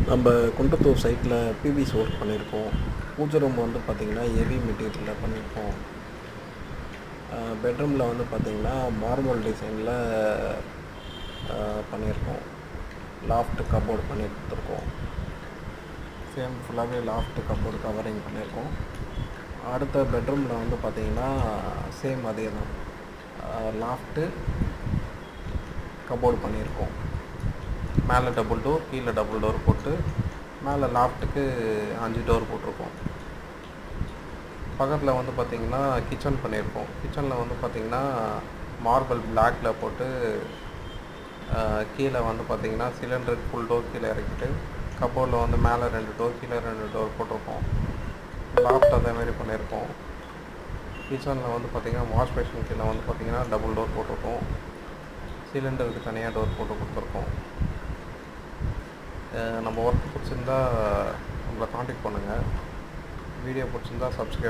நம்ம குன்றத்தூர் சைட்டில் PVC work பண்ணியிருக்கோம். பூஜை ரூம் வந்து பார்த்திங்கன்னா ஹெவி மெட்டீரியலில் பண்ணியிருக்கோம். பெட்ரூமில் வந்து பார்த்திங்கன்னா மார்பிள் டிசைனில் பண்ணியிருக்கோம். லாஃப்ட் கப்போர்டு பண்ணி கொடுத்துருக்கோம். சேம் ஃபுல்லாகவே லாஃப்ட் கப்போர்டு கவரிங் பண்ணியிருக்கோம். அடுத்த பெட்ரூமில் வந்து பார்த்திங்கன்னா சேம் அதே தான், லாஃப்ட்டு கப்போர்டு பண்ணியிருக்கோம். மேலே டபுள் டோர், கீழே டபுள் டோர் போட்டு மேலே லாஃப்ட்டுக்கு 5 டோர் போட்டிருக்கோம். பக்கத்தில் வந்து பார்த்திங்கன்னா கிச்சன் பண்ணியிருக்கோம். கிச்சனில் வந்து பார்த்திங்கன்னா மார்பிள் பிளாக்கில் போட்டு கீழே வந்து பார்த்திங்கன்னா சிலிண்டருக்கு ஃபுல் டோர் கீழே இறக்கிட்டு கப்போர்டில் வந்து மேலே 2 டோர் கீழே 2 டோர் போட்டிருக்கோம். லாஃப்ட் அதேமாரி பண்ணியிருக்கோம். கிச்சனில் வந்து பார்த்திங்கன்னா வாஷ் பேஷன் கீழே வந்து பார்த்திங்கன்னா டபுள் டோர் போட்டிருக்கோம். சிலிண்டருக்கு தனியாக டோர் போட்டு கொடுத்துருக்கோம். நம்ம ஒர்க் பிடிச்சிருந்தா நம்மளை காண்டாக்ட் பண்ணுங்கள். வீடியோ பிடிச்சிருந்தா சப்ஸ்கிரைப்